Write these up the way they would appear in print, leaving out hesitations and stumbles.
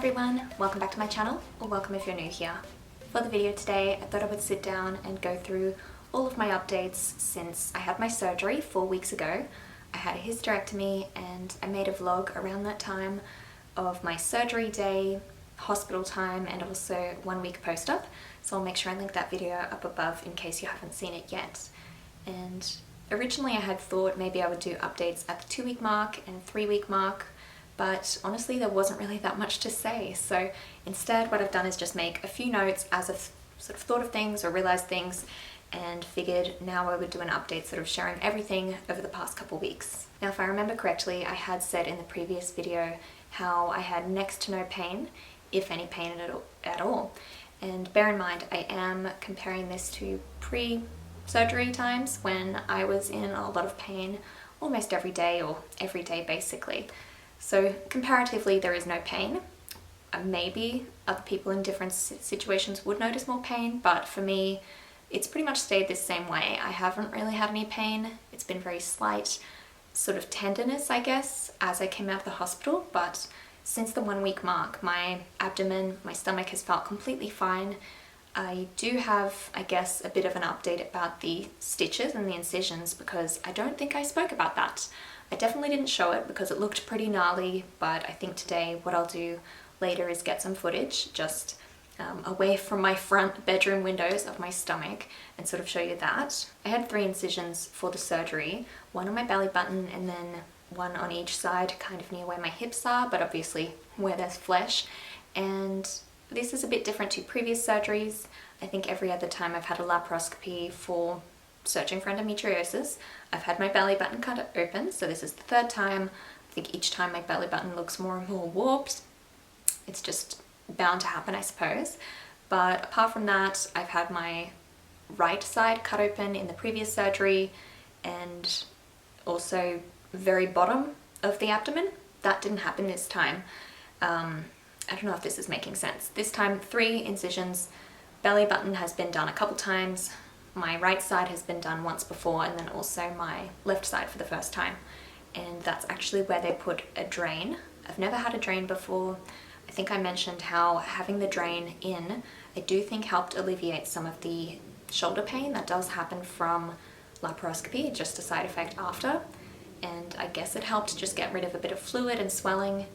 everyone, welcome back to my channel, or welcome if you're new here. For the video today, I thought I would sit down and go through all of my updates since I had my surgery 4 weeks ago. I had a hysterectomy and I made a vlog around that time of my surgery day, hospital time, and also 1 week post-op. So I'll make sure I link that video up above in case you haven't seen it yet. And originally I had thought maybe I would do updates at the 2 week mark and 3 week mark, but honestly there wasn't really that much to say. So instead what I've done is just make a few notes as I've sort of thought of things or realized things, and figured now I would do an update sort of sharing everything over the past couple weeks. Now if I remember correctly, I had said in the previous video how I had next to no pain, if any pain at all. And bear in mind, I am comparing this to pre-surgery times when I was in a lot of pain almost every day, or every day basically. So comparatively there is no pain. Maybe other people in different situations would notice more pain, but for me it's pretty much stayed the same way. I haven't really had any pain. It's been very slight sort of tenderness, I guess, as I came out of the hospital, but since the 1 week mark, my abdomen, my stomach has felt completely fine. I do have, I guess, a bit of an update about the stitches and the incisions because I don't think I spoke about that. I definitely didn't show it because it looked pretty gnarly, but I think today what I'll do later is get some footage just away from my front bedroom windows of my stomach and sort of show you that. I had 3 incisions for the surgery, one on my belly button and then one on each side, kind of near where my hips are, but obviously where there's flesh. And this is a bit different to previous surgeries. I think every other time I've had a laparoscopy for searching for endometriosis, I've had my belly button cut open, so this is the 3rd time. I think each time my belly button looks more and more warped. It's just bound to happen, I suppose. But apart from that, I've had my right side cut open in the previous surgery, and also very bottom of the abdomen. That didn't happen this time. I don't know if this is making sense. This time 3 incisions, belly button has been done a couple times, my right side has been done once before, and then also my left side for the first time. And that's actually where they put a drain. I've never had a drain before. I think I mentioned how having the drain in, I do think helped alleviate some of the shoulder pain that does happen from laparoscopy, just a side effect after. And I guess it helped just get rid of a bit of fluid and swelling.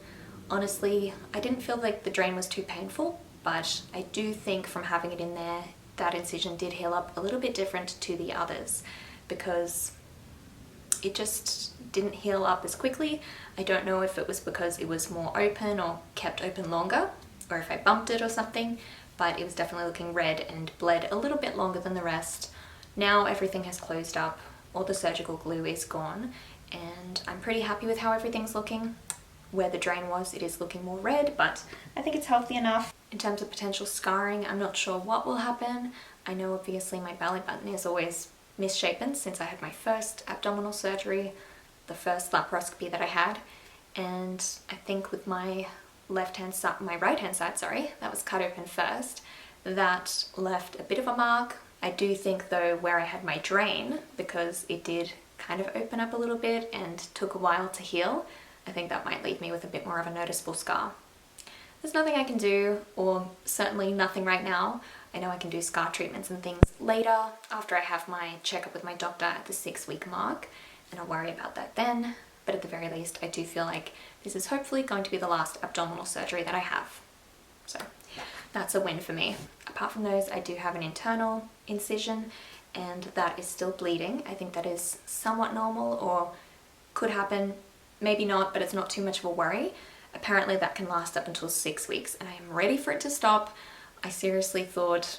Honestly, I didn't feel like the drain was too painful, but I do think from having it in there, that incision did heal up a little bit different to the others because it just didn't heal up as quickly. I don't know if it was because it was more open or kept open longer, or if I bumped it or something, but it was definitely looking red and bled a little bit longer than the rest. Now everything has closed up, all the surgical glue is gone, and I'm pretty happy with how everything's looking. Where the drain was, it is looking more red, but I think it's healthy enough. In terms of potential scarring, I'm not sure what will happen. I know obviously my belly button is always misshapen since I had my first abdominal surgery, the first laparoscopy that I had, and I think with my right hand side, that was cut open first, that left a bit of a mark. I do think though where I had my drain, because it did kind of open up a little bit and took a while to heal, I think that might leave me with a bit more of a noticeable scar. There's nothing I can do, or certainly nothing right now. I know I can do scar treatments and things later after I have my checkup with my doctor at the 6 week mark, and I'll worry about that then. But at the very least, I do feel like this is hopefully going to be the last abdominal surgery that I have. So that's a win for me. Apart from those, I do have an internal incision and that is still bleeding. I think that is somewhat normal, or could happen, maybe not, but it's not too much of a worry. Apparently that can last up until 6 weeks, and I am ready for it to stop. I seriously thought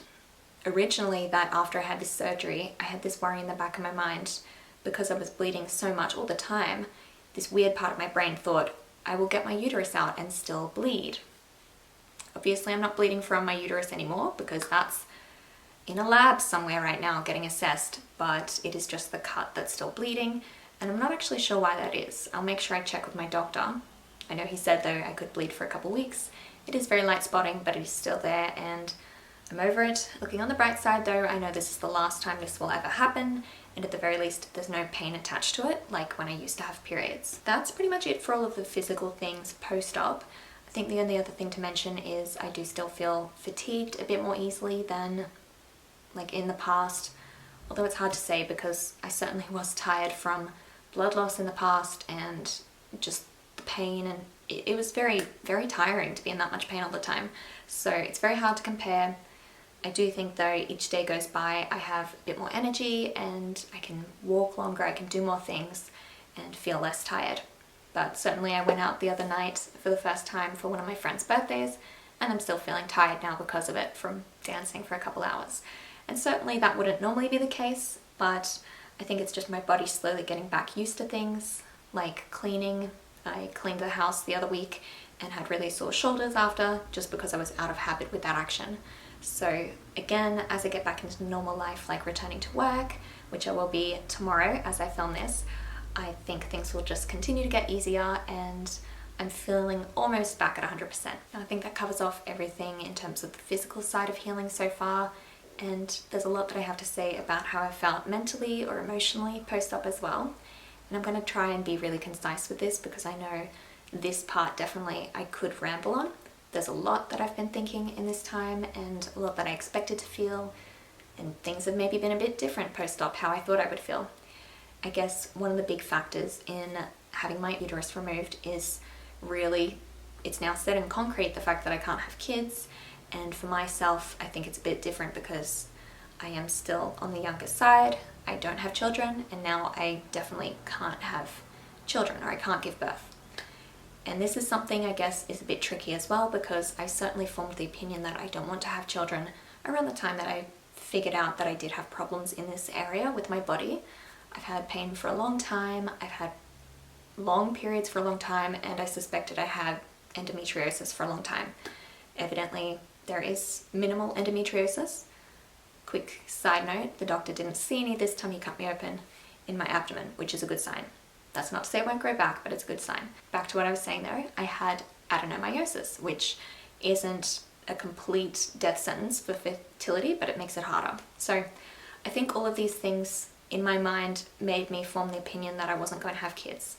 originally that after I had this surgery, I had this worry in the back of my mind because I was bleeding so much all the time. This weird part of my brain thought, I will get my uterus out and still bleed. Obviously I'm not bleeding from my uterus anymore because that's in a lab somewhere right now getting assessed, but it is just the cut that's still bleeding, and I'm not actually sure why that is. I'll make sure I check with my doctor. I know he said though I could bleed for a couple weeks. It is very light spotting, but it is still there and I'm over it. Looking on the bright side though, I know this is the last time this will ever happen, and at the very least there's no pain attached to it like when I used to have periods. That's pretty much it for all of the physical things post-op. I think the only other thing to mention is I do still feel fatigued a bit more easily than like in the past, although it's hard to say because I certainly was tired from blood loss in the past and just the pain, and it was very, very tiring to be in that much pain all the time. So it's very hard to compare. I do think though each day goes by I have a bit more energy and I can walk longer, I can do more things and feel less tired. But certainly I went out the other night for the first time for one of my friend's birthdays and I'm still feeling tired now because of it from dancing for a couple hours. And certainly that wouldn't normally be the case, but I think it's just my body slowly getting back used to things, like cleaning. I cleaned the house the other week and had really sore shoulders after, just because I was out of habit with that action. So again, as I get back into normal life, like returning to work, which I will be tomorrow as I film this, I think things will just continue to get easier and I'm feeling almost back at 100%. And I think that covers off everything in terms of the physical side of healing so far. And there's a lot that I have to say about how I felt mentally or emotionally post-op as well. And I'm going to try and be really concise with this because I know this part definitely I could ramble on. There's a lot that I've been thinking in this time and a lot that I expected to feel, and things have maybe been a bit different post-op how I thought I would feel. I guess one of the big factors in having my uterus removed is really, it's now set in concrete, the fact that I can't have kids. And for myself, I think it's a bit different because I am still on the younger side. I don't have children, and now I definitely can't have children, or I can't give birth. And this is something I guess is a bit tricky as well because I certainly formed the opinion that I don't want to have children around the time that I figured out that I did have problems in this area with my body. I've had pain for a long time, I've had long periods for a long time, and I suspected I had endometriosis for a long time. Evidently, there is minimal endometriosis. Quick side note, the doctor didn't see any this time he cut me open in my abdomen, which is a good sign. That's not to say it won't grow back, but it's a good sign. Back to what I was saying though, I had adenomyosis, which isn't a complete death sentence for fertility, but it makes it harder. So I think all of these things in my mind made me form the opinion that I wasn't going to have kids.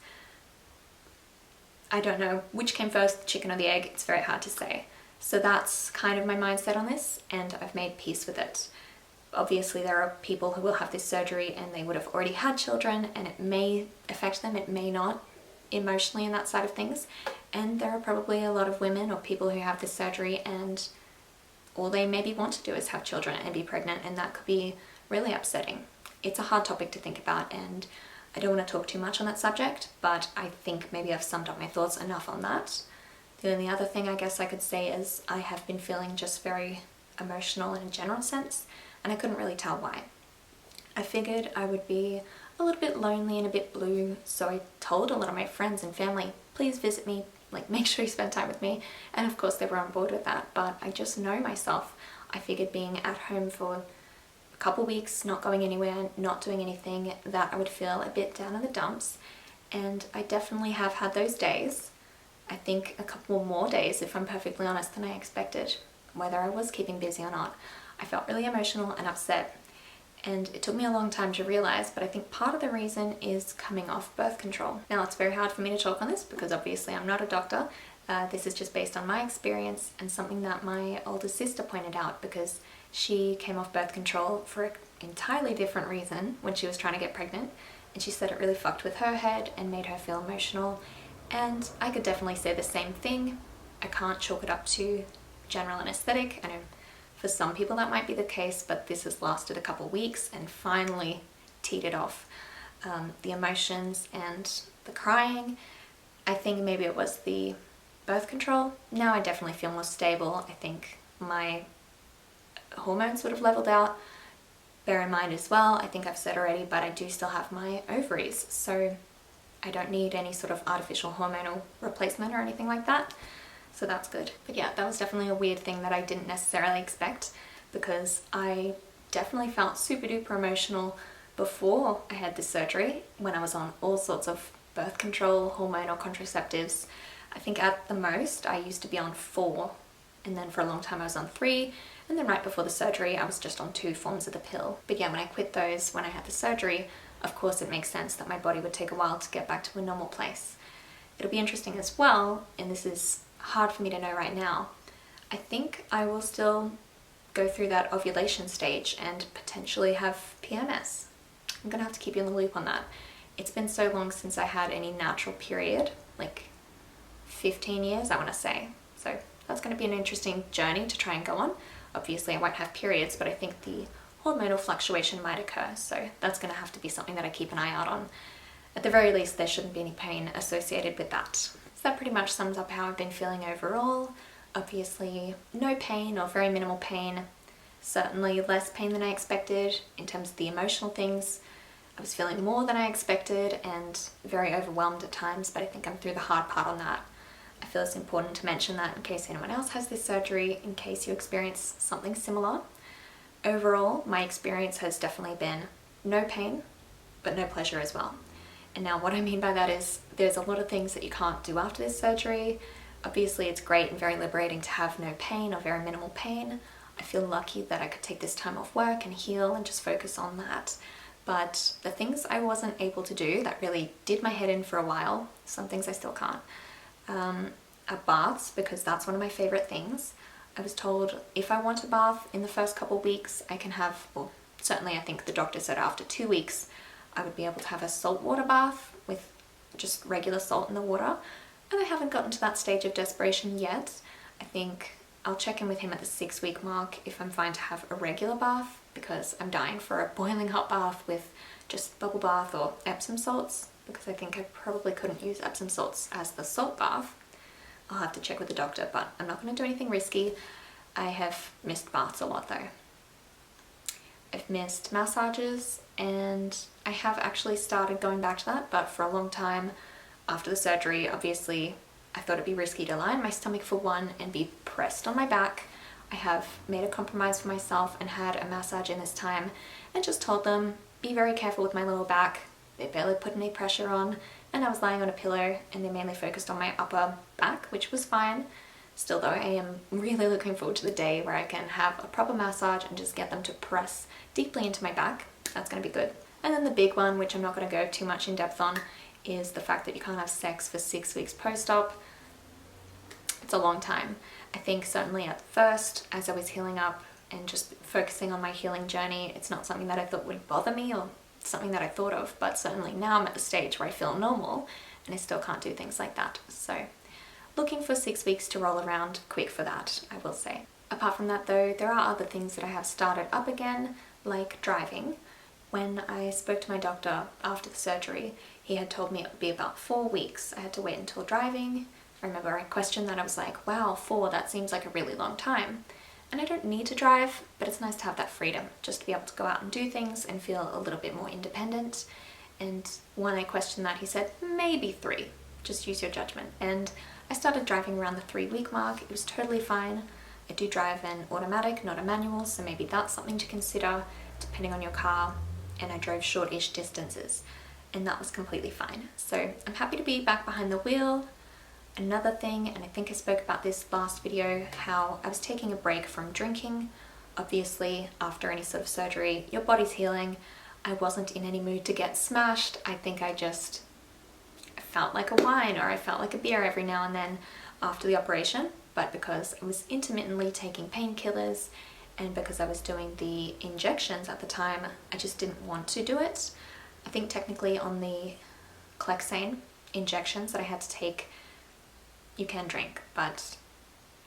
I don't know which came first, the chicken or the egg, it's very hard to say. So that's kind of my mindset on this, and I've made peace with it. Obviously there are people who will have this surgery and they would have already had children and it may affect them, it may not, emotionally in that side of things. And there are probably a lot of women or people who have this surgery and all they maybe want to do is have children and be pregnant, and that could be really upsetting. It's a hard topic to think about and I don't want to talk too much on that subject, but I think maybe I've summed up my thoughts enough on that. The only other thing I guess I could say is I have been feeling just very emotional in a general sense, and I couldn't really tell why. I figured I would be a little bit lonely and a bit blue, so I told a lot of my friends and family, please visit me, like make sure you spend time with me, and of course they were on board with that, but I just know myself. I figured being at home for a couple weeks, not going anywhere, not doing anything, that I would feel a bit down in the dumps, and I definitely have had those days. I think a couple more days, if I'm perfectly honest, than I expected, whether I was keeping busy or not. I felt really emotional and upset, and it took me a long time to realize, but I think part of the reason is coming off birth control. Now it's very hard for me to talk on this because obviously I'm not a doctor. This is just based on my experience and something that my older sister pointed out because she came off birth control for an entirely different reason when she was trying to get pregnant, and she said it really fucked with her head and made her feel emotional. And I could definitely say the same thing. I can't chalk it up to general anesthetic. I know for some people that might be the case, but this has lasted a couple of weeks and finally teed it off. The emotions and the crying, I think maybe it was the birth control. Now I definitely feel more stable. I think my hormones would have leveled out. Bear in mind as well, I think I've said already, but I do still have my ovaries, so I don't need any sort of artificial hormonal replacement or anything like that, so that's good. But yeah, that was definitely a weird thing that I didn't necessarily expect because I definitely felt super duper emotional before I had this surgery when I was on all sorts of birth control, hormonal contraceptives. I think at the most I used to be on 4, and then for a long time I was on 3, and then right before the surgery I was just on 2 forms of the pill. But yeah, when I quit those when I had the surgery, of course it makes sense that my body would take a while to get back to a normal place. It'll be interesting as well, and this is hard for me to know right now. I think I will still go through that ovulation stage and potentially have PMS. I'm gonna have to keep you in the loop on that. It's been so long since I had any natural period, like 15 years I want to say. So that's going to be an interesting journey to try and go on. Obviously I won't have periods, but I think the hormonal fluctuation might occur, so that's going to have to be something that I keep an eye out on. At the very least, there shouldn't be any pain associated with that. So that pretty much sums up how I've been feeling overall. Obviously no pain or very minimal pain, certainly less pain than I expected in terms of the emotional things. I was feeling more than I expected and very overwhelmed at times, but I think I'm through the hard part on that. I feel it's important to mention that in case anyone else has this surgery, in case you experience something similar. Overall, my experience has definitely been no pain, but no pleasure as well. And now what I mean by that is there's a lot of things that you can't do after this surgery. Obviously it's great and very liberating to have no pain or very minimal pain. I feel lucky that I could take this time off work and heal and just focus on that. But the things I wasn't able to do that really did my head in for a while, some things I still can't, are baths, because that's one of my favorite things. I was told if I want a bath in the first couple weeks, I can have, well, certainly I think the doctor said after 2 weeks, I would be able to have a saltwater bath with just regular salt in the water. And I haven't gotten to that stage of desperation yet. I think I'll check in with him at the 6-week mark if I'm fine to have a regular bath, because I'm dying for a boiling hot bath with just bubble bath or Epsom salts, because I think I probably couldn't use Epsom salts as the salt bath. I'll have to check with the doctor, but I'm not going to do anything risky. I have missed baths a lot though. I've missed massages, and I have actually started going back to that, but for a long time after the surgery, obviously I thought it'd be risky to lie on my stomach for one and be pressed on my back. I have made a compromise for myself and had a massage in this time and just told them, be very careful with my lower back. They barely put any pressure on, and I was lying on a pillow and they mainly focused on my upper back, which was fine. Still though, I am really looking forward to the day where I can have a proper massage and just get them to press deeply into my back. That's going to be good. And then the big one, which I'm not going to go too much in depth on, is the fact that you can't have sex for 6 weeks post-op. It's a long time. I think certainly at first, as I was healing up and just focusing on my healing journey, it's not something that I thought would bother me or something that I thought of, but certainly now I'm at the stage where I feel normal and I still can't do things like that. So looking for 6 weeks to roll around quick for that, I will say. Apart from that though, there are other things that I have started up again, like driving. When I spoke to my doctor after the surgery, he had told me it would be about 4 weeks. I had to wait until driving. I remember I questioned that. I was like, wow, 4, that seems like a really long time. And I don't need to drive, but it's nice to have that freedom, just to be able to go out and do things and feel a little bit more independent. And when I questioned that, he said, maybe 3, just use your judgment. And I started driving around the 3-week mark. It was totally fine. I do drive an automatic, not a manual, so maybe that's something to consider depending on your car. And I drove short-ish distances, and that was completely fine. So I'm happy to be back behind the wheel. Another thing, and I think I spoke about this last video, how I was taking a break from drinking. Obviously, after any sort of surgery, your body's healing. I wasn't in any mood to get smashed. I think I felt like a wine or I felt like a beer every now and then after the operation, but because I was intermittently taking painkillers and because I was doing the injections at the time, I just didn't want to do it. I think technically on the Clexane injections that I had to take, you can drink, but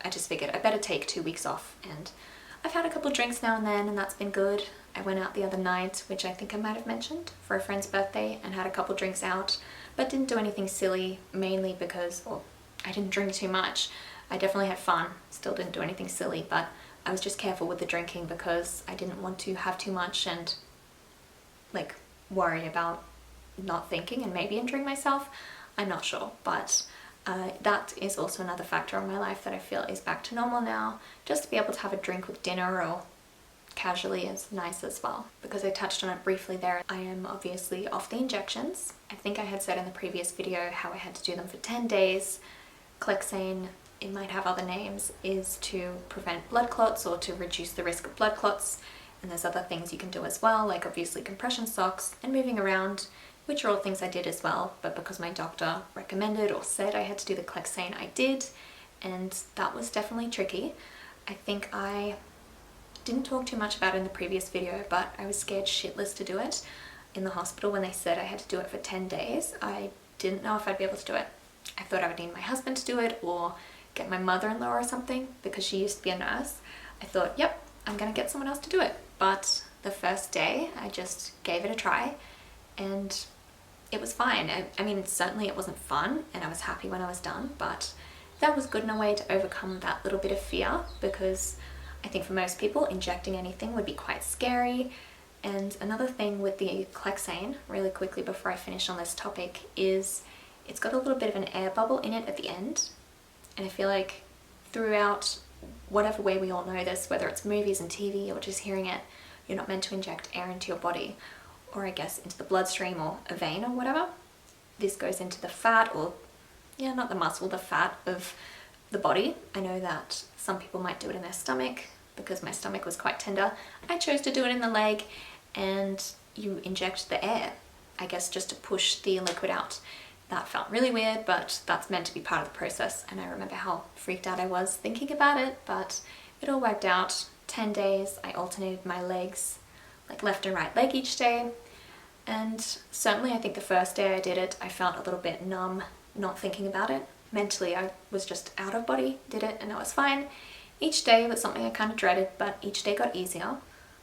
I just figured I better take 2 weeks off, and I've had a couple drinks now and then, and that's been good. I went out the other night, which I think I might have mentioned, for a friend's birthday, and had a couple drinks out, but didn't do anything silly, mainly because, well, I didn't drink too much. I definitely had fun, still didn't do anything silly, but I was just careful with the drinking because I didn't want to have too much and like worry about not thinking and maybe injuring myself. I'm not sure, but that is also another factor in my life that I feel is back to normal now. Just to be able to have a drink with dinner or casually is nice as well. Because I touched on it briefly there, I am obviously off the injections. I think I had said in the previous video how I had to do them for 10 days. Clexane, it might have other names, is to prevent blood clots or to reduce the risk of blood clots. And there's other things you can do as well, like obviously compression socks and moving around, which are all things I did as well, but because my doctor recommended or said I had to do the Clexane, I did, and that was definitely tricky. I think I didn't talk too much about it in the previous video, but I was scared shitless to do it in the hospital when they said I had to do it for 10 days. I didn't know if I'd be able to do it. I thought I would need my husband to do it or get my mother-in-law or something because she used to be a nurse. I thought, yep, I'm gonna get someone else to do it. But the first day I just gave it a try and it was fine. I mean, certainly it wasn't fun and I was happy when I was done, but that was good in a way to overcome that little bit of fear, because I think for most people injecting anything would be quite scary. And another thing with the Clexane, really quickly before I finish on this topic, is it's got a little bit of an air bubble in it at the end. And I feel like throughout whatever way we all know this, whether it's movies and TV or just hearing it, you're not meant to inject air into your body, or I guess into the bloodstream or a vein or whatever. This goes into the fat, or yeah, not the muscle, the fat of the body. I know that some people might do it in their stomach. Because my stomach was quite tender, I chose to do it in the leg, and you inject the air, I guess, just to push the liquid out. That felt really weird, but that's meant to be part of the process, and I remember how freaked out I was thinking about it, but it all worked out. 10 days, I alternated my legs, like left and right leg each day, and certainly I think the first day I did it, I felt a little bit numb, not thinking about it. Mentally, I was just out of body, did it, and it was fine. Each day was something I kind of dreaded, but each day got easier.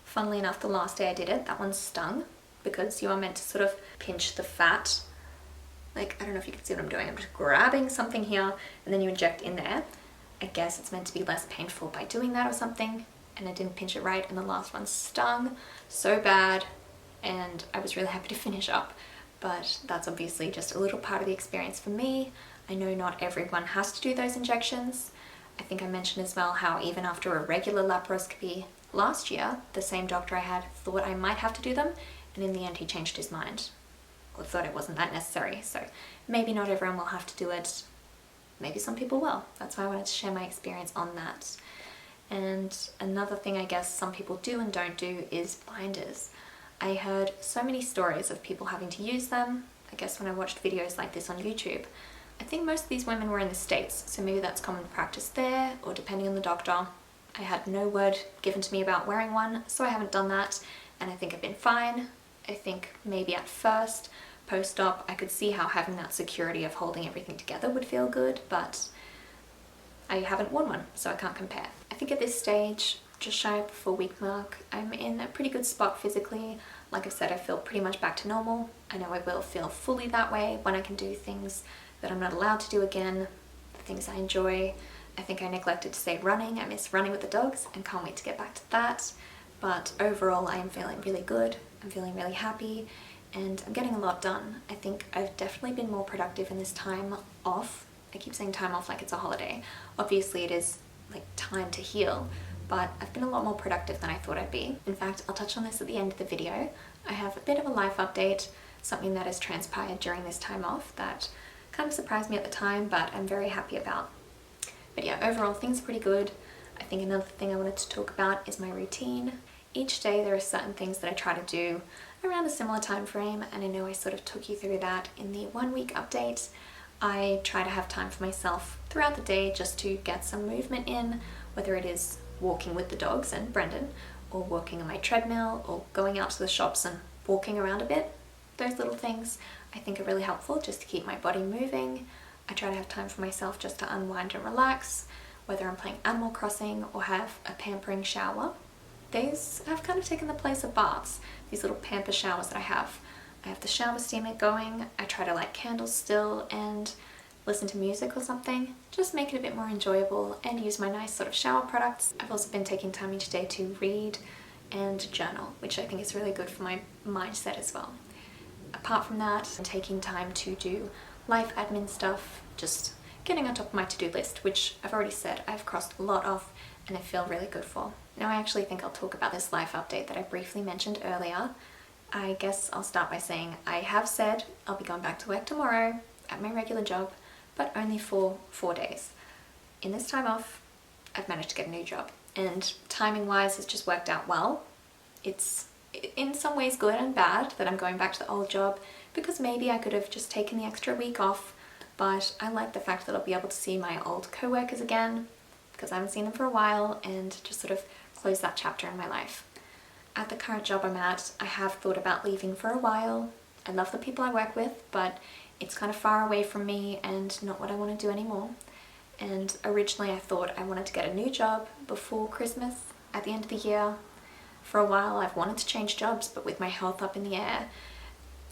Funnily enough, the last day I did it, that one stung, because you are meant to sort of pinch the fat. Like, I don't know if you can see what I'm doing. I'm just grabbing something here, and then you inject in there. I guess it's meant to be less painful by doing that or something, and I didn't pinch it right, and the last one stung so bad, and I was really happy to finish up. But that's obviously just a little part of the experience for me. I know not everyone has to do those injections. I think I mentioned as well how even after a regular laparoscopy last year, the same doctor I had thought I might have to do them, and in the end he changed his mind, or thought it wasn't that necessary. So maybe not everyone will have to do it, maybe some people will. That's why I wanted to share my experience on that. And another thing I guess some people do and don't do is binders. I heard so many stories of people having to use them, I guess when I watched videos like this on YouTube. I think most of these women were in the States, so maybe that's common practice there, or depending on the doctor. I had no word given to me about wearing one, so I haven't done that, and I think I've been fine. I think maybe at first, post-op, I could see how having that security of holding everything together would feel good, but I haven't worn one, so I can't compare. I think at this stage, just shy of the 4-week mark, I'm in a pretty good spot physically. Like I said, I feel pretty much back to normal. I know I will feel fully that way when I can do things that I'm not allowed to do again, the things I enjoy. I think I neglected to say running. I miss running with the dogs and can't wait to get back to that. But overall, I am feeling really good. I'm feeling really happy and I'm getting a lot done. I think I've definitely been more productive in this time off. I keep saying time off like it's a holiday. Obviously it is like time to heal, but I've been a lot more productive than I thought I'd be. In fact, I'll touch on this at the end of the video. I have a bit of a life update, something that has transpired during this time off that kind of surprised me at the time, but I'm very happy about. But yeah, overall things are pretty good. I think another thing I wanted to talk about is my routine. Each day there are certain things that I try to do around a similar time frame, and I know I sort of took you through that in the 1-week update. I try to have time for myself throughout the day just to get some movement in, whether it is walking with the dogs and Brendan, or walking on my treadmill, or going out to the shops and walking around a bit. Those little things I think are really helpful just to keep my body moving. I try to have time for myself just to unwind and relax, whether I'm playing Animal Crossing or have a pampering shower. These have kind of taken the place of baths, these little pamper showers that I have. I have the shower steamer going, I try to light candles still and listen to music or something, just make it a bit more enjoyable and use my nice sort of shower products. I've also been taking time each day to read and journal, which I think is really good for my mindset as well. Apart from that, I'm taking time to do life admin stuff, just getting on top of my to-do list, which I've already said I've crossed a lot off and I feel really good for. Now I actually think I'll talk about this life update that I briefly mentioned earlier. I guess I'll start by saying I have said I'll be going back to work tomorrow at my regular job, but only for 4 days. In this time off, I've managed to get a new job, and timing-wise it's just worked out well. It's in some ways good and bad that I'm going back to the old job, because maybe I could have just taken the extra week off, but I like the fact that I'll be able to see my old co-workers again, because I haven't seen them for a while, and just sort of close that chapter in my life. At the current job I'm at, I have thought about leaving for a while. I love the people I work with, but it's kind of far away from me and not what I want to do anymore. And originally I thought I wanted to get a new job before Christmas, at the end of the year. For a while I've wanted to change jobs, but with my health up in the air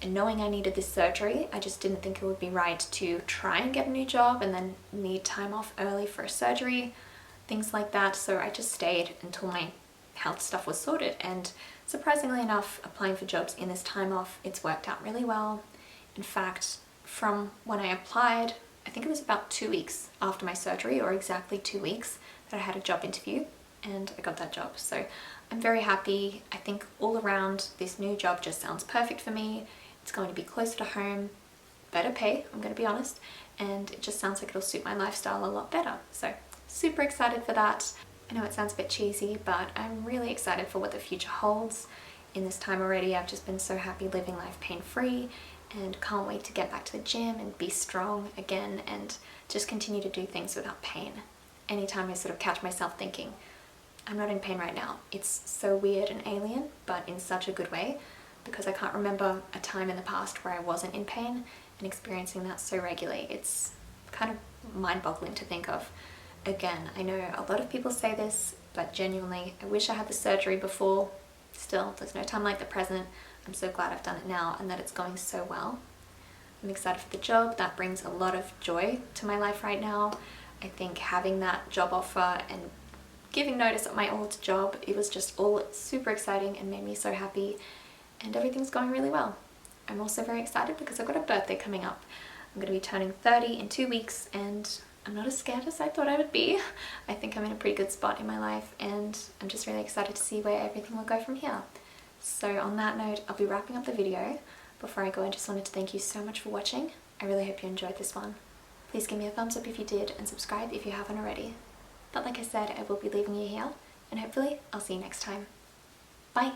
and knowing I needed this surgery, I just didn't think it would be right to try and get a new job and then need time off early for a surgery, things like that. So I just stayed until my health stuff was sorted, and surprisingly enough, applying for jobs in this time off, it's worked out really well. In fact, from when I applied, I think it was about 2 weeks after my surgery, or exactly 2 weeks, that I had a job interview and I got that job. So I'm very happy. I think all around this new job just sounds perfect for me. It's going to be closer to home, better pay, I'm going to be honest, and it just sounds like it'll suit my lifestyle a lot better. So super excited for that. I know it sounds a bit cheesy, but I'm really excited for what the future holds. In this time already, I've just been so happy living life pain-free, and can't wait to get back to the gym and be strong again and just continue to do things without pain. Anytime I sort of catch myself thinking, I'm not in pain right now, it's so weird and alien, but in such a good way, because I can't remember a time in the past where I wasn't in pain and experiencing that so regularly. It's kind of mind-boggling to think of. Again, I know a lot of people say this, but genuinely, I wish I had the surgery before. Still, there's no time like the present. I'm so glad I've done it now and that it's going so well. I'm excited for the job. That brings a lot of joy to my life right now. I think having that job offer and giving notice at my old job, it was just all super exciting and made me so happy, and everything's going really well. I'm also very excited because I've got a birthday coming up. I'm going to be turning 30 in 2 weeks, and I'm not as scared as I thought I would be. I think I'm in a pretty good spot in my life, and I'm just really excited to see where everything will go from here. So on that note, I'll be wrapping up the video. Before I go, I just wanted to thank you so much for watching. I really hope you enjoyed this one. Please give me a thumbs up if you did, and subscribe if you haven't already. But like I said, I will be leaving you here, and hopefully I'll see you next time. Bye!